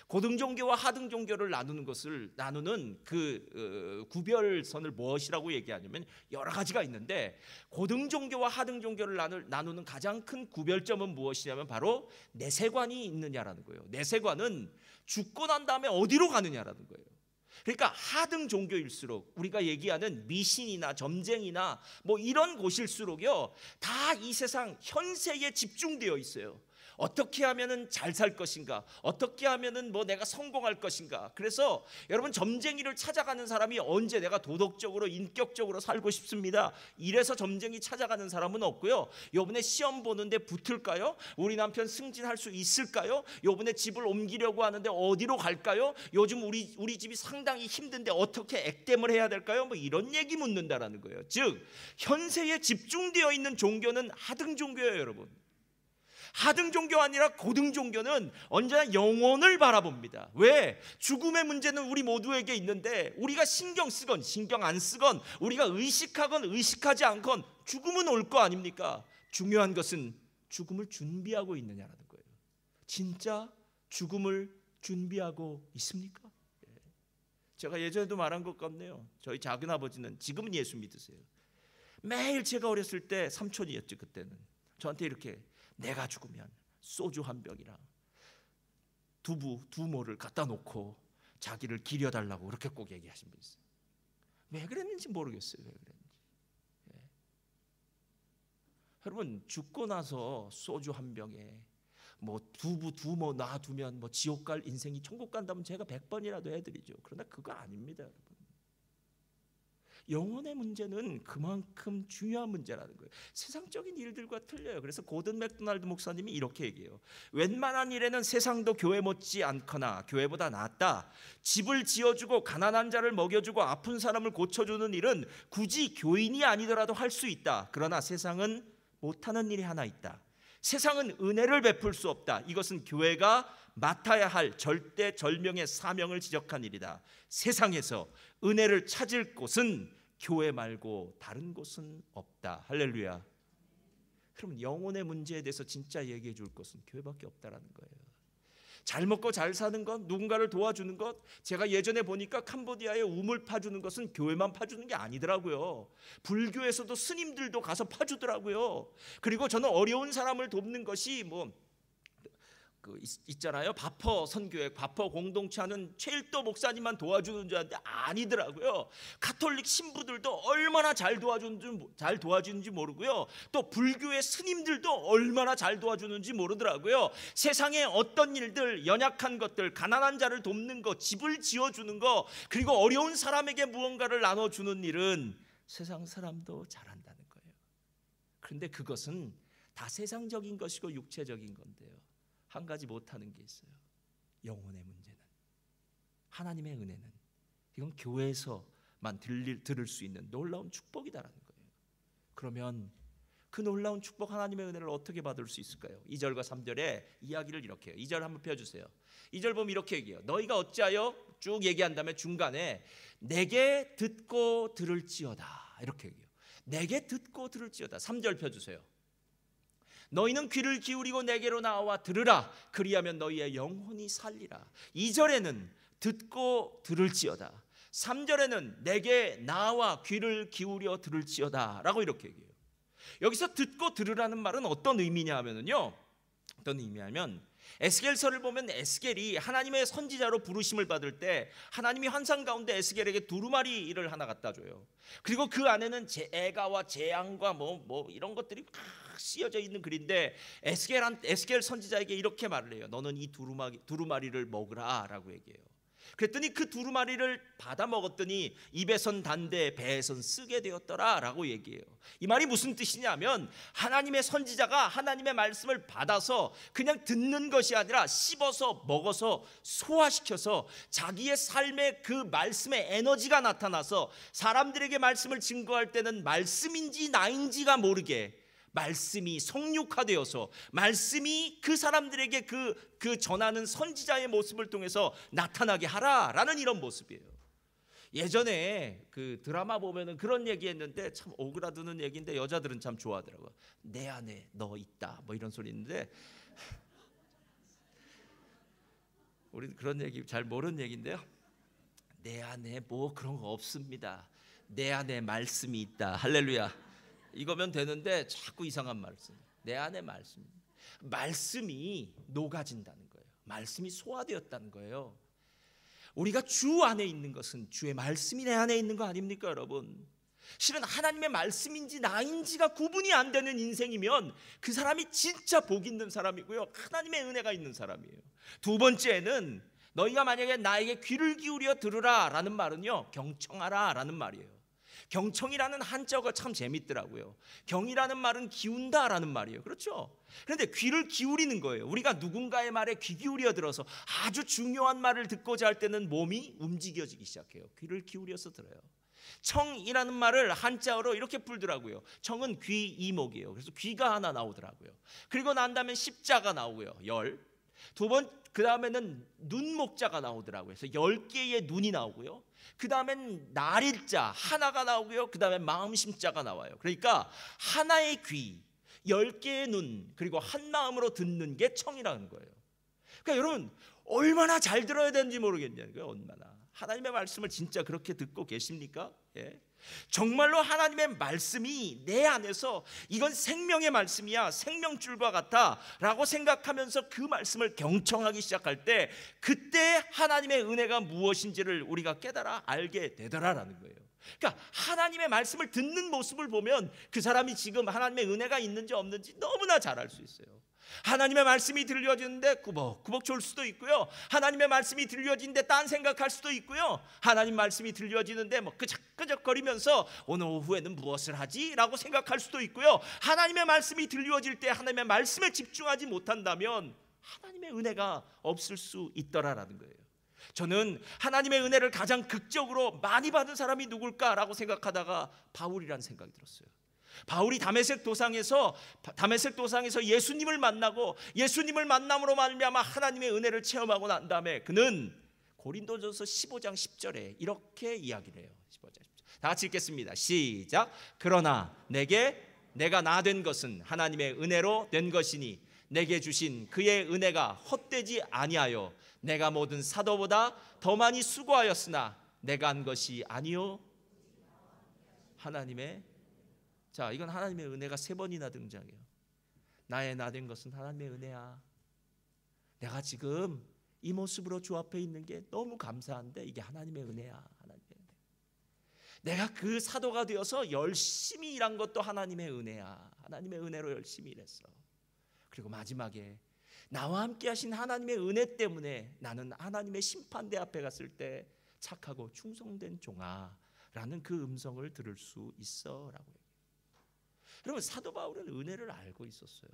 Speaker 1: 고등 종교와 하등 종교를 나누는 그 구별선을 무엇이라고 얘기하냐면 여러 가지가 있는데, 고등 종교와 하등 종교를 나누는 가장 큰 구별점은 무엇이냐면 바로 내세관이 있느냐라는 거예요. 내세관은 죽고 난 다음에 어디로 가느냐라는 거예요. 그러니까 하등 종교일수록, 우리가 얘기하는 미신이나 점쟁이나 뭐 이런 곳일수록요, 다 이 세상 현세에 집중되어 있어요. 어떻게 하면은 잘 살 것인가, 어떻게 하면은 뭐 내가 성공할 것인가. 그래서 여러분, 점쟁이를 찾아가는 사람이 언제 내가 도덕적으로 인격적으로 살고 싶습니다, 이래서 점쟁이 찾아가는 사람은 없고요. 요번에 시험 보는데 붙을까요? 우리 남편 승진할 수 있을까요? 요번에 집을 옮기려고 하는데 어디로 갈까요? 요즘 우리 집이 상당히 힘든데 어떻게 액땜을 해야 될까요? 뭐 이런 얘기 묻는다라는 거예요. 즉 현세에 집중되어 있는 종교는 하등 종교예요, 여러분. 하등 종교 아니라 고등 종교는 언제나 영혼을 바라봅니다. 왜? 죽음의 문제는 우리 모두에게 있는데 우리가 신경 쓰건 신경 안 쓰건, 우리가 의식하건 의식하지 않건 죽음은 올 거 아닙니까? 중요한 것은 죽음을 준비하고 있느냐라는 거예요. 진짜 죽음을 준비하고 있습니까? 제가 예전에도 말한 것 같네요. 저희 작은아버지는 지금은 예수 믿으세요. 매일 제가 어렸을 때, 삼촌이었죠 그때는, 저한테 이렇게 내가 죽으면 소주 한 병이랑 두모를 갖다 놓고 자기를 기려달라고 그렇게 꼭 얘기하신 분 있어요. 왜 그랬는지 모르겠어요. 왜 그랬는지. 예. 여러분, 죽고 나서 소주 한 병에 뭐 두모 놔두면 뭐 지옥 갈 인생이 천국 간다면 제가 100번이라도 해드리죠. 그러나 그거 아닙니다, 여러분. 영혼의 문제는 그만큼 중요한 문제라는 거예요. 세상적인 일들과 틀려요. 그래서 고든 맥도날드 목사님이 이렇게 얘기해요. 웬만한 일에는 세상도 교회 못지 않거나 교회보다 낫다. 집을 지어주고 가난한 자를 먹여주고 아픈 사람을 고쳐주는 일은 굳이 교인이 아니더라도 할 수 있다. 그러나 세상은 못하는 일이 하나 있다. 세상은 은혜를 베풀 수 없다. 이것은 교회가 맡아야 할 절대절명의 사명을 지적한 일이다. 세상에서 은혜를 찾을 곳은 교회 말고 다른 곳은 없다. 할렐루야. 그럼 영혼의 문제에 대해서 진짜 얘기해 줄 것은 교회밖에 없다라는 거예요. 잘 먹고 잘 사는 것, 누군가를 도와주는 것, 제가 예전에 보니까 캄보디아에 우물 파주는 것은 교회만 파주는 게 아니더라고요. 불교에서도 스님들도 가서 파주더라고요. 그리고 저는 어려운 사람을 돕는 것이 있잖아요. 바퍼 선교회, 바퍼 공동체 하는 최일도 목사님만 도와주는 줄 알았는데 아니더라고요. 가톨릭 신부들도 얼마나 잘 도와주는지 모르고요. 또 불교의 스님들도 얼마나 잘 도와주는지 모르더라고요. 세상에 어떤 일들, 연약한 것들, 가난한 자를 돕는 것, 집을 지어주는 것, 그리고 어려운 사람에게 무언가를 나눠주는 일은 세상 사람도 잘한다는 거예요. 그런데 그것은 다 세상적인 것이고 육체적인 건데요, 한 가지 못하는 게 있어요. 영혼의 문제는, 하나님의 은혜는, 이건 교회에서만 들을 수 있는 놀라운 축복이다라는 거예요. 그러면 그 놀라운 축복, 하나님의 은혜를 어떻게 받을 수 있을까요? 2절과 3절에 이야기를 이렇게 해요. 2절 한번 펴주세요. 2절 보면 이렇게 얘기해요. 너희가 어찌하여, 쭉 얘기한 다음에 중간에 내게 듣고 들을지어다, 이렇게 얘기해요. 내게 듣고 들을지어다. 3절 펴주세요. 너희는 귀를 기울이고 내게로 나와 들으라. 그리하면 너희의 영혼이 살리라. 2절에는 듣고 들을지어다, 3절에는 내게 나와 귀를 기울여 들을지어다 라고 이렇게 얘기해요. 여기서 듣고 들으라는 말은 어떤 의미냐 하면요, 어떤 의미냐면 에스겔서를 보면 에스겔이 하나님의 선지자로 부르심을 받을 때 하나님이 환상 가운데 에스겔에게 두루마리를 하나 갖다 줘요. 그리고 그 안에는 애가와 재앙과 뭐 이런 것들이 막 씌어져 있는 글인데 에스겔 선지자에게 이렇게 말을 해요. 너는 이 두루마리를 먹으라 라고 얘기해요. 그랬더니 그 두루마리를 받아 먹었더니 입에선 단데 배에선 쓰게 되었더라 라고 얘기해요. 이 말이 무슨 뜻이냐면 하나님의 선지자가 하나님의 말씀을 받아서 그냥 듣는 것이 아니라 씹어서 먹어서 소화시켜서 자기의 삶에 그 말씀의 에너지가 나타나서 사람들에게 말씀을 증거할 때는 말씀인지 나인지가 모르게 말씀이 성육화되어서 말씀이 그 사람들에게 그 전하는 선지자의 모습을 통해서 나타나게 하라라는 이런 모습이에요. 예전에 그 드라마 보면은 그런 얘기했는데 참 오그라드는 얘기인데 여자들은 참 좋아하더라고요. 내 안에 너 있다 뭐 이런 소리 있는데 우리는 그런 얘기 잘 모르는 얘기인데요. 내 안에 뭐 그런 거 없습니다. 내 안에 말씀이 있다. 할렐루야. 이거면 되는데 자꾸 이상한 말씀. 내 안에 말씀이 녹아진다는 거예요. 말씀이 소화되었다는 거예요. 우리가 주 안에 있는 것은 주의 말씀이 내 안에 있는 거 아닙니까, 여러분? 실은 하나님의 말씀인지 나인지가 구분이 안 되는 인생이면 그 사람이 진짜 복 있는 사람이고요, 하나님의 은혜가 있는 사람이에요. 두 번째는 너희가 만약에 나에게 귀를 기울여 들으라 라는 말은요, 경청하라 라는 말이에요. 경청이라는 한자어가 참 재밌더라고요. 경이라는 말은 기운다라는 말이에요. 그렇죠? 그런데 귀를 기울이는 거예요. 우리가 누군가의 말에 귀 기울여 들어서 아주 중요한 말을 듣고자 할 때는 몸이 움직여지기 시작해요. 귀를 기울여서 들어요. 청이라는 말을 한자어로 이렇게 풀더라고요. 청은 귀 이목이에요. 그래서 귀가 하나 나오더라고요. 그리고 난 다음에 십자가 나오고요. 그 다음에는 눈목자가 나오더라고요. 그래서 10개의 눈이 나오고요. 그 다음엔 날일자 하나가 나오고요. 그 다음에 마음심자가 나와요. 그러니까 하나의 귀, 10개의 눈, 그리고 한 마음으로 듣는 게 청이라는 거예요. 그러니까 여러분 얼마나 잘 들어야 되는지 모르겠냐는 거예요. 얼마나 하나님의 말씀을 진짜 그렇게 듣고 계십니까? 예. 정말로 하나님의 말씀이 내 안에서 이건 생명의 말씀이야, 생명줄과 같아 라고 생각하면서 그 말씀을 경청하기 시작할 때 그때 하나님의 은혜가 무엇인지를 우리가 깨달아 알게 되더라라는 거예요. 그러니까 하나님의 말씀을 듣는 모습을 보면 그 사람이 지금 하나님의 은혜가 있는지 없는지 너무나 잘 알 수 있어요. 하나님의 말씀이 들려지는데 꾸벅꾸벅 졸 수도 있고요, 하나님의 말씀이 들려지는데 딴 생각할 수도 있고요, 하나님 말씀이 들려지는데 뭐 끄적끄적거리면서 오늘 오후에는 무엇을 하지? 라고 생각할 수도 있고요, 하나님의 말씀이 들려질 때 하나님의 말씀에 집중하지 못한다면 하나님의 은혜가 없을 수 있더라라는 거예요. 저는 하나님의 은혜를 가장 극적으로 많이 받은 사람이 누굴까라고 생각하다가 바울이라는 생각이 들었어요. 바울이 다메섹 도상에서 예수님을 만나고 예수님을 만남으로 말미암아 하나님의 은혜를 체험하고 난 다음에 그는 고린도전서 15장 10절에 이렇게 이야기를 해요. 15장 10절. 다 같이 읽겠습니다. 시작. 그러나 내가 나 된 것은 하나님의 은혜로 된 것이니 내게 주신 그의 은혜가 헛되지 아니하여 내가 모든 사도보다 더 많이 수고하였으나 내가 한 것이 아니요 하나님의. 자, 이건 하나님의 은혜가 3번이나 등장해요. 나의 나 된 것은 하나님의 은혜야. 내가 지금 이 모습으로 주 앞에 있는 게 너무 감사한데 이게 하나님의 은혜야. 하나님의 은혜. 내가 그 사도가 되어서 열심히 일한 것도 하나님의 은혜야. 하나님의 은혜로 열심히 일했어. 그리고 마지막에 나와 함께 하신 하나님의 은혜 때문에 나는 하나님의 심판대 앞에 갔을 때 착하고 충성된 종아라는 그 음성을 들을 수 있어라고 해요. 여러분 사도 바울은 은혜를 알고 있었어요.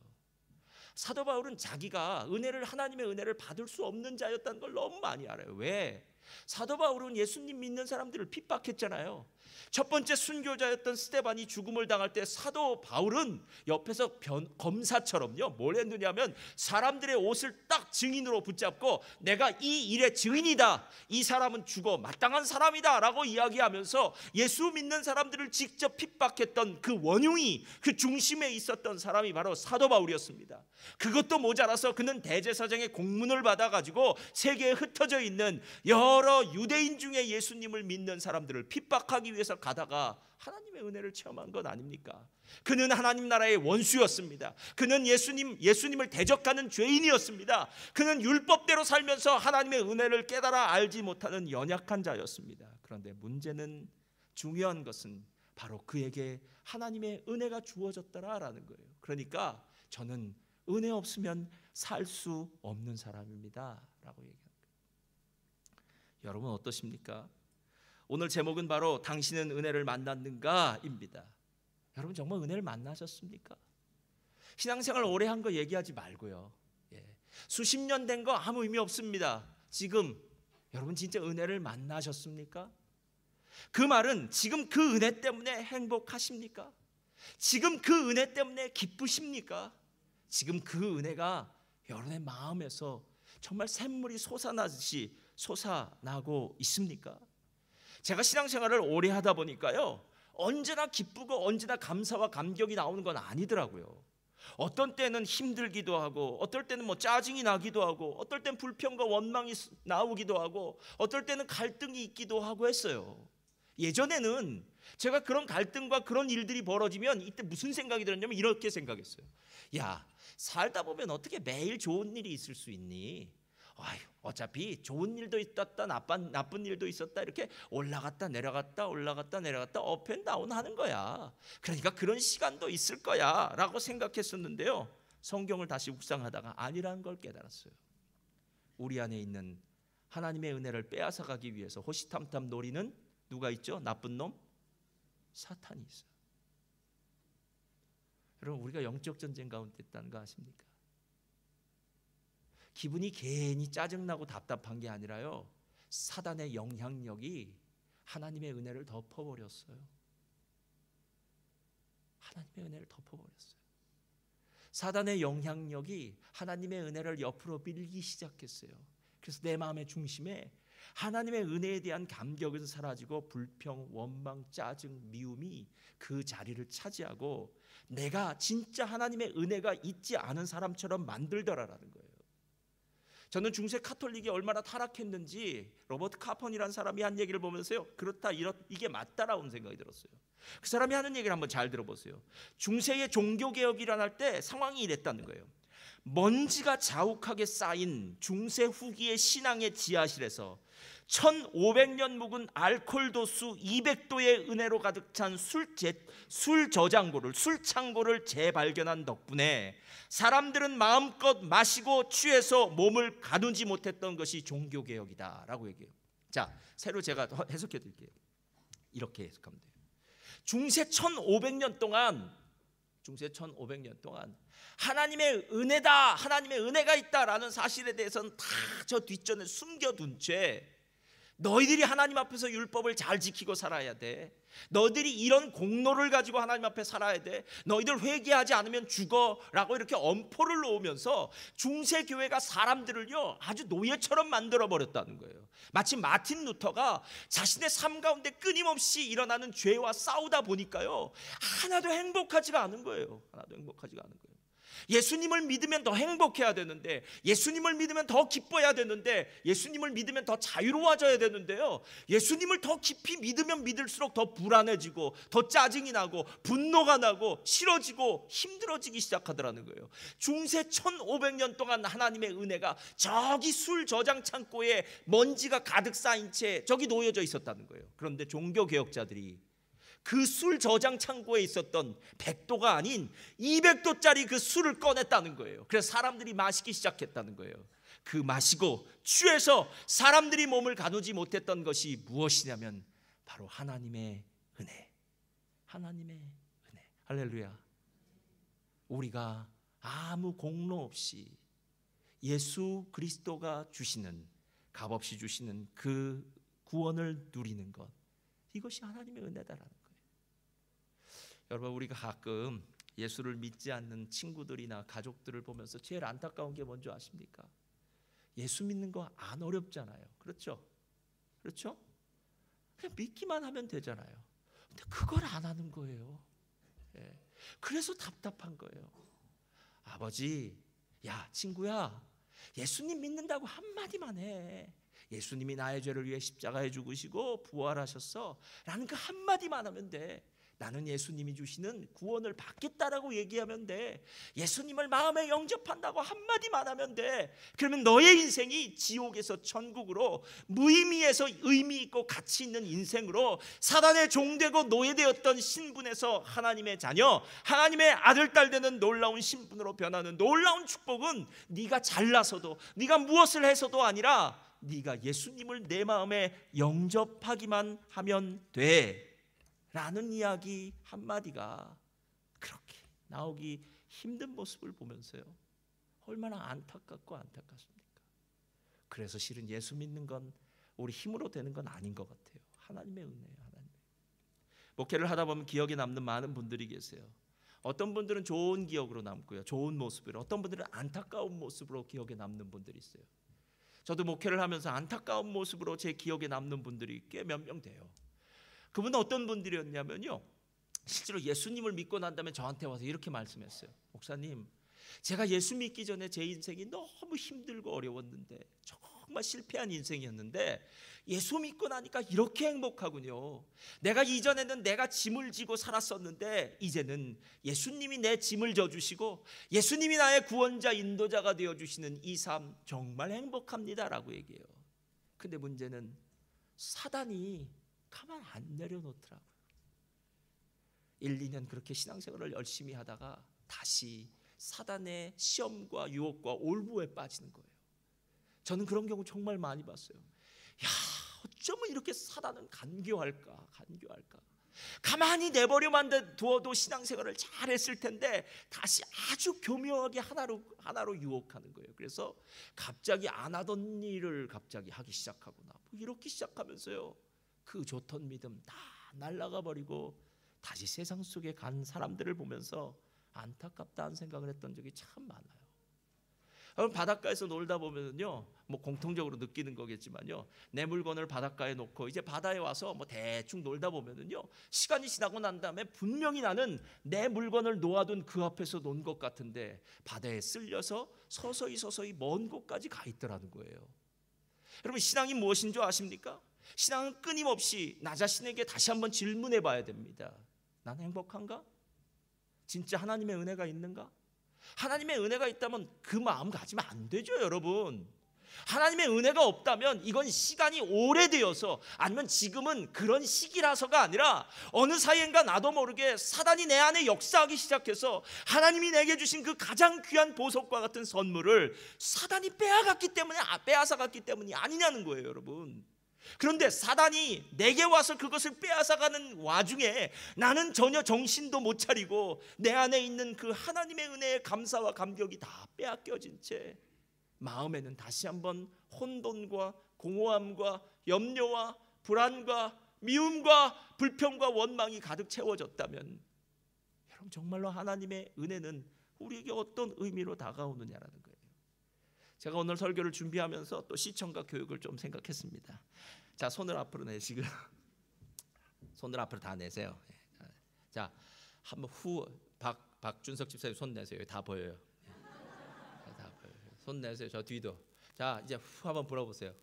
Speaker 1: 사도 바울은 자기가 하나님의 은혜를 받을 수 없는 자였다는 걸 너무 많이 알아요. 왜? 사도 바울은 예수님 믿는 사람들을 핍박했잖아요. 첫 번째 순교자였던 스데반이 죽음을 당할 때 사도 바울은 옆에서 검사처럼요 뭘 했느냐면 사람들의 옷을 딱 증인으로 붙잡고 내가 이 일의 증인이다, 이 사람은 죽어 마땅한 사람이다 라고 이야기하면서 예수 믿는 사람들을 직접 핍박했던 그 원흉이, 그 중심에 있었던 사람이 바로 사도 바울이었습니다. 그것도 모자라서 그는 대제사장의 공문을 받아가지고 세계에 흩어져 있는 여러 유대인 중에 예수님을 믿는 사람들을 핍박하기 위해서 가다가 하나님의 은혜를 체험한 것 아닙니까? 그는 하나님 나라의 원수였습니다. 그는 예수님을 대적하는 죄인이었습니다. 그는 율법대로 살면서 하나님의 은혜를 깨달아 알지 못하는 연약한 자였습니다. 그런데 문제는, 중요한 것은 바로 그에게 하나님의 은혜가 주어졌더라라는 거예요. 그러니까 저는 은혜 없으면 살 수 없는 사람입니다 라고 얘기합니다. 여러분 어떠십니까? 오늘 제목은 바로 당신은 은혜를 만났는가입니다. 여러분 정말 은혜를 만나셨습니까? 신앙생활 오래 한 거 얘기하지 말고요. 수십 년 된 거 아무 의미 없습니다. 지금 여러분 진짜 은혜를 만나셨습니까? 그 말은 지금 그 은혜 때문에 행복하십니까? 지금 그 은혜 때문에 기쁘십니까? 지금 그 은혜가 여러분의 마음에서 정말 샘물이 솟아나듯이 솟아나고 있습니까? 제가 신앙생활을 오래 하다 보니까요, 언제나 기쁘고 언제나 감사와 감격이 나오는 건 아니더라고요. 어떤 때는 힘들기도 하고, 어떨 때는 짜증이 나기도 하고, 어떨 때는 불평과 원망이 나오기도 하고, 어떨 때는 갈등이 있기도 하고 했어요. 예전에는 제가 그런 갈등과 그런 일들이 벌어지면 이때 무슨 생각이 들었냐면 이렇게 생각했어요. 야, 살다 보면 어떻게 매일 좋은 일이 있을 수 있니? 어차피 좋은 일도 있었다, 나쁜 일도 있었다, 이렇게 올라갔다 내려갔다 업 앤 다운 하는 거야. 그러니까 그런 시간도 있을 거야 라고 생각했었는데요, 성경을 다시 묵상하다가 아니라는 걸 깨달았어요. 우리 안에 있는 하나님의 은혜를 빼앗아가기 위해서 호시탐탐 노리는 누가 있죠? 나쁜 놈? 사탄이 있어요. 여러분, 우리가 영적 전쟁 가운데 있다는 거 아십니까? 기분이 괜히 짜증나고 답답한 게 아니라요, 사단의 영향력이 하나님의 은혜를 덮어버렸어요. 하나님의 은혜를 덮어버렸어요. 사단의 영향력이 하나님의 은혜를 옆으로 밀기 시작했어요. 그래서 내 마음의 중심에 하나님의 은혜에 대한 감격은 사라지고 불평, 원망, 짜증, 미움이 그 자리를 차지하고 내가 진짜 하나님의 은혜가 있지 않은 사람처럼 만들더라라는 거예요. 저는 중세 카톨릭이 얼마나 타락했는지 로버트 카펀이라는 사람이 한 얘기를 보면서요, 그렇다, 이게 맞다라는 생각이 들었어요. 그 사람이 하는 얘기를 한번 잘 들어보세요. 중세의 종교개혁이 일어날 때 상황이 이랬다는 거예요. 먼지가 자욱하게 쌓인 중세 후기의 신앙의 지하실에서 1500년 묵은 알코올 도수 200도의 은혜로 가득 찬 술창고를 재발견한 덕분에 사람들은 마음껏 마시고 취해서 몸을 가누지 못했던 것이 종교개혁이다 라고 얘기해요. 자, 새로 제가 해석해 드릴게요. 이렇게 해석하면 돼요. 중세 1500년 동안 하나님의 은혜다, 하나님의 은혜가 있다라는 사실에 대해서는 다 저 뒷전에 숨겨둔 채 너희들이 하나님 앞에서 율법을 잘 지키고 살아야 돼, 너희들이 이런 공로를 가지고 하나님 앞에 살아야 돼, 너희들 회개하지 않으면 죽어 라고 이렇게 엄포를 놓으면서 중세 교회가 사람들을요 아주 노예처럼 만들어 버렸다는 거예요. 마치 마틴 루터가 자신의 삶 가운데 끊임없이 일어나는 죄와 싸우다 보니까요 하나도 행복하지가 않은 거예요. 예수님을 믿으면 더 행복해야 되는데, 예수님을 믿으면 더 기뻐야 되는데, 예수님을 믿으면 더 자유로워져야 되는데요, 예수님을 더 깊이 믿으면 믿을수록 더 불안해지고 더 짜증이 나고 분노가 나고 싫어지고 힘들어지기 시작하더라는 거예요. 중세 1500년 동안 하나님의 은혜가 저기 술 저장 창고에 먼지가 가득 쌓인 채 저기 놓여져 있었다는 거예요. 그런데 종교개혁자들이 그 술 저장 창고에 있었던 100도가 아닌 200도짜리 그 술을 꺼냈다는 거예요. 그래서 사람들이 마시기 시작했다는 거예요. 그 마시고 취해서 사람들이 몸을 가누지 못했던 것이 무엇이냐면 바로 하나님의 은혜. 할렐루야. 우리가 아무 공로 없이 예수 그리스도가 주시는, 값없이 주시는 그 구원을 누리는 것, 이것이 하나님의 은혜다라는 거예요. 여러분, 우리가 가끔 예수를 믿지 않는 친구들이나 가족들을 보면서 제일 안타까운 게 뭔지 아십니까? 예수 믿는 거 안 어렵잖아요. 그렇죠? 그냥 믿기만 하면 되잖아요. 근데 그걸 안 하는 거예요. 그래서 답답한 거예요. 아버지, 야 친구야, 예수님 믿는다고 한마디만 해. 예수님이 나의 죄를 위해 십자가에 죽으시고 부활하셨어 라는 그 한마디만 하면 돼. 나는 예수님이 주시는 구원을 받겠다라고 얘기하면 돼. 예수님을 마음에 영접한다고 한마디만 하면 돼. 그러면 너의 인생이 지옥에서 천국으로, 무의미에서 의미 있고 가치 있는 인생으로, 사단의 종되고 노예되었던 신분에서 하나님의 자녀, 하나님의 아들 딸 되는 놀라운 신분으로 변하는 놀라운 축복은 네가 잘나서도, 네가 무엇을 해서도 아니라 네가 예수님을 내 마음에 영접하기만 하면 돼 라는 이야기 한마디가 그렇게 나오기 힘든 모습을 보면서요, 얼마나 안타깝고 안타깝습니까? 그래서 실은 예수 믿는 건 우리 힘으로 되는 건 아닌 것 같아요. 하나님의 은혜예요. 하나님. 목회를 하다 보면 기억에 남는 많은 분들이 계세요. 어떤 분들은 좋은 기억으로 남고요, 좋은 모습으로, 어떤 분들은 안타까운 모습으로 기억에 남는 분들이 있어요. 저도 목회를 하면서 안타까운 모습으로 제 기억에 남는 분들이 꽤 몇 명 돼요. 그분은 어떤 분들이었냐면요, 실제로 예수님을 믿고 난 다음에 저한테 와서 이렇게 말씀했어요. 목사님, 제가 예수 믿기 전에 제 인생이 너무 힘들고 어려웠는데, 정말 실패한 인생이었는데 예수 믿고 나니까 이렇게 행복하군요. 내가 이전에는 내가 짐을 지고 살았었는데 이제는 예수님이 내 짐을 져주시고 예수님이 나의 구원자 인도자가 되어주시는 이 삶 정말 행복합니다 라고 얘기해요. 근데 문제는 사단이 가만 안 내려놓더라고요. 1, 2년 그렇게 신앙생활을 열심히 하다가 다시 사단의 시험과 유혹과 올무에 빠지는 거예요. 저는 그런 경우 정말 많이 봤어요. 야, 어쩌면 이렇게 사단은 간교할까. 가만히 내버려만 두어도 신앙생활을 잘했을 텐데 다시 아주 교묘하게 하나로 유혹하는 거예요. 그래서 갑자기 안 하던 일을 갑자기 하기 시작하거나 뭐 이렇게 시작하면서요, 그 좋던 믿음 다 날아가 버리고 다시 세상 속에 간 사람들을 보면서 안타깝다는 생각을 했던 적이 참 많아요. 여러분, 바닷가에서 놀다 보면요, 뭐 공통적으로 느끼는 거겠지만요, 내 물건을 바닷가에 놓고 이제 바다에 와서 뭐 대충 놀다 보면요, 시간이 지나고 난 다음에 분명히 나는 내 물건을 놓아둔 그 앞에서 논 것 같은데 바다에 쓸려서 서서히 먼 곳까지 가 있더라는 거예요. 여러분, 신앙이 무엇인 줄 아십니까? 신앙은 끊임없이 나 자신에게 다시 한번 질문해 봐야 됩니다. 난 행복한가? 진짜 하나님의 은혜가 있는가? 하나님의 은혜가 있다면 그 마음 가지면 안 되죠, 여러분. 하나님의 은혜가 없다면 이건 시간이 오래되어서, 아니면 지금은 그런 시기라서가 아니라 어느 사이인가 나도 모르게 사단이 내 안에 역사하기 시작해서 하나님이 내게 주신 그 가장 귀한 보석과 같은 선물을 사단이 빼앗아갔기 때문이 아니냐는 거예요, 여러분. 그런데 사단이 내게 와서 그것을 빼앗아가는 와중에 나는 전혀 정신도 못 차리고 내 안에 있는 그 하나님의 은혜의 감사와 감격이 다 빼앗겨진 채 마음에는 다시 한번 혼돈과 공허함과 염려와 불안과 미움과 불평과 원망이 가득 채워졌다면, 여러분, 정말로 하나님의 은혜는 우리에게 어떤 의미로 다가오느냐라는 거예요. 제가 오늘 설교를 준비하면서 또 시청과 교육을 좀 생각했습니다. 자, 손을 앞으로 내시고 손을 앞으로 다 내세요. 자, 한번 박준석 집사님 손 내세요. 다 보여요. 다 보여요. 손 내세요. 저 뒤도. 자, 이제 후 한번 불어보세요.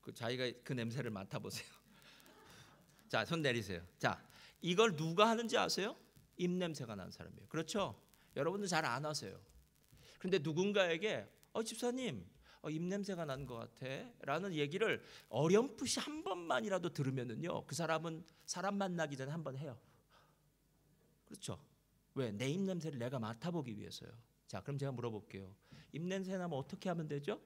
Speaker 1: 그 자기가 그 냄새를 맡아보세요. 자, 손 내리세요. 자, 이걸 누가 하는지 아세요? 입냄새가 난 사람이에요. 그렇죠? 여러분들 잘 안 하세요. 그런데 누군가에게 집사님, 입냄새가 난 것 같아 라는 얘기를 어렴풋이 한 번만이라도 들으면은요, 그 사람은 사람 만나기 전에 한번 해요. 그렇죠? 왜? 내 입냄새를 내가 맡아보기 위해서요. 자, 그럼 제가 물어볼게요. 입냄새 나면 어떻게 하면 되죠?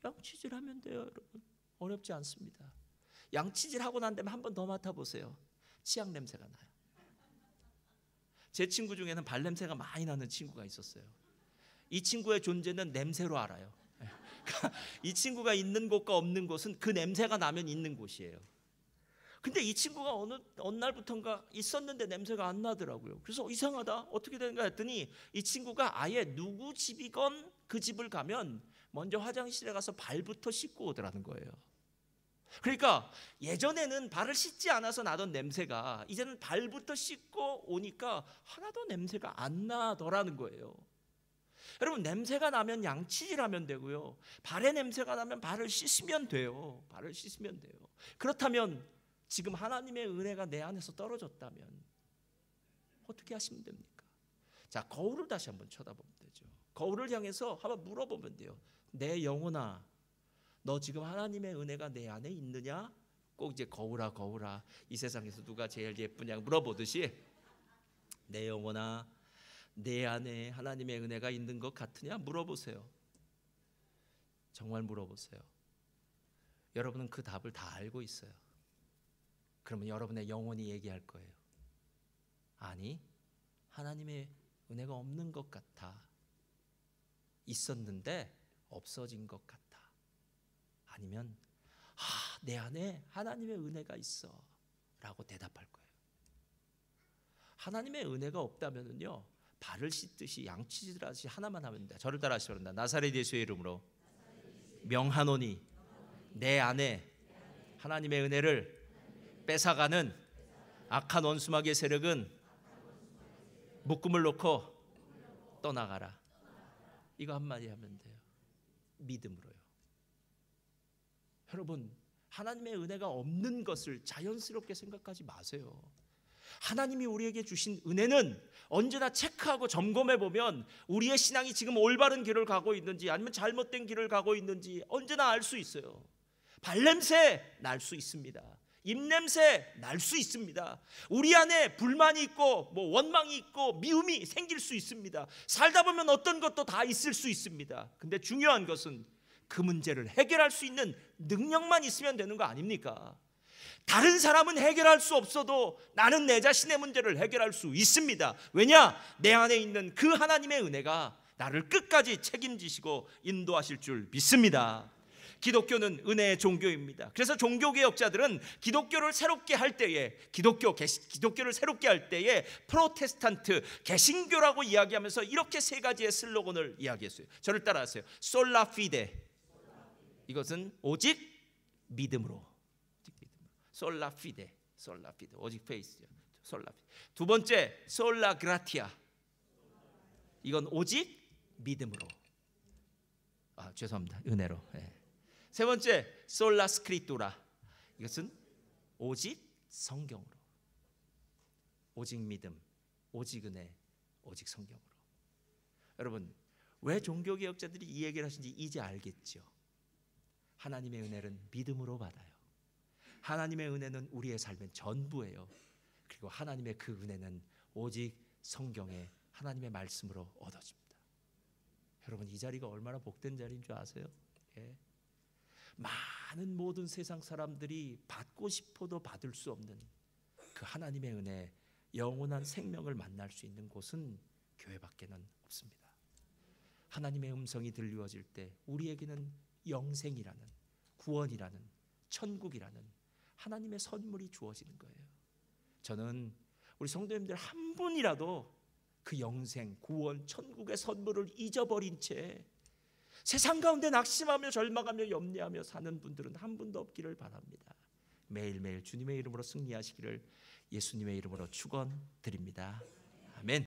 Speaker 1: 양치질 하면 돼요, 여러분. 어렵지 않습니다. 양치질 하고 난 다음에 한 번 더 맡아보세요. 치약 냄새가 나요. 제 친구 중에는 발냄새가 많이 나는 친구가 있었어요. 이 친구의 존재는 냄새로 알아요. 이 친구가 있는 곳과 없는 곳은 그 냄새가 나면 있는 곳이에요. 근데 이 친구가 어느 날부턴가 있었는데 냄새가 안 나더라고요. 그래서 이상하다, 어떻게 되는가 했더니 이 친구가 아예 누구 집이건 그 집을 가면 먼저 화장실에 가서 발부터 씻고 오더라는 거예요. 그러니까 예전에는 발을 씻지 않아서 나던 냄새가 이제는 발부터 씻고 오니까 하나도 냄새가 안 나더라는 거예요. 여러분, 냄새가 나면 양치질하면 되고요, 발에 냄새가 나면 발을 씻으면 돼요. 발을 씻으면 돼요. 그렇다면 지금 하나님의 은혜가 내 안에서 떨어졌다면 어떻게 하시면 됩니까? 자, 거울을 다시 한번 쳐다보면 되죠. 거울을 향해서 한번 물어보면 돼요. 내 영혼아, 너 지금 하나님의 은혜가 내 안에 있느냐? 꼭 이제 거울아 이 세상에서 누가 제일 예쁘냐 물어보듯이, 내 영혼아, 내 안에 하나님의 은혜가 있는 것 같으냐 물어보세요. 정말 물어보세요. 여러분은 그 답을 다 알고 있어요. 그러면 여러분의 영혼이 얘기할 거예요. 아니, 하나님의 은혜가 없는 것 같아. 있었는데 없어진 것 같아. 아니면 내 안에 하나님의 은혜가 있어 라고 대답할 거예요. 하나님의 은혜가 없다면요, 발을 씻듯이 양치질하듯이 하나만 하면 돼. 저를 따라 하시기 바랍니다. 나사렛 예수의 이름으로 명하노니 내 안에 하나님의 은혜를 뺏어가는 악한 원수마귀의 세력은 묶음을 놓고 떠나가라. 이거 한마디 하면 돼요. 믿음으로요. 여러분, 하나님의 은혜가 없는 것을 자연스럽게 생각하지 마세요. 하나님이 우리에게 주신 은혜는 언제나 체크하고 점검해 보면 우리의 신앙이 지금 올바른 길을 가고 있는지 아니면 잘못된 길을 가고 있는지 언제나 알 수 있어요. 발냄새 날 수 있습니다. 입냄새 날 수 있습니다. 우리 안에 불만이 있고 원망이 있고 미움이 생길 수 있습니다. 살다 보면 어떤 것도 다 있을 수 있습니다. 근데 중요한 것은 그 문제를 해결할 수 있는 능력만 있으면 되는 거 아닙니까? 다른 사람은 해결할 수 없어도 나는 내 자신의 문제를 해결할 수 있습니다. 왜냐? 내 안에 있는 그 하나님의 은혜가 나를 끝까지 책임지시고 인도하실 줄 믿습니다. 기독교는 은혜의 종교입니다. 그래서 종교개혁자들은 기독교를 새롭게 할 때에 기독교를 새롭게 할 때에 프로테스탄트 개신교라고 이야기하면서 이렇게 세 가지의 슬로건을 이야기했어요. 저를 따라하세요. 솔라 피데. 이것은 오직 믿음으로. 솔라 피데. 오직 페이스죠. 솔라 피데. 두 번째 솔라 그라티아. 이건 오직 믿음으로. 죄송합니다. 은혜로. 네. 세 번째 솔라 스크리투라. 이것은 오직 성경으로. 오직 믿음, 오직 은혜, 오직 성경으로. 여러분, 왜 종교개혁자들이 이 얘기를 하신지 이제 알겠죠? 하나님의 은혜는 믿음으로 받아요. 하나님의 은혜는 우리의 삶의 전부예요. 그리고 하나님의 그 은혜는 오직 성경의 하나님의 말씀으로 얻어집니다. 여러분, 이 자리가 얼마나 복된 자리인 줄 아세요? 예. 많은 모든 세상 사람들이 받고 싶어도 받을 수 없는 그 하나님의 은혜, 영원한 생명을 만날 수 있는 곳은 교회밖에는 없습니다. 하나님의 음성이 들려질 때 우리에게는 영생이라는, 구원이라는, 천국이라는 하나님의 선물이 주어지는 거예요. 저는 우리 성도님들 한 분이라도 그 영생, 구원, 천국의 선물을 잊어버린 채 세상 가운데 낙심하며 절망하며 염려하며 사는 분들은 한 분도 없기를 바랍니다. 매일매일 주님의 이름으로 승리하시기를 예수님의 이름으로 축원드립니다. 아멘.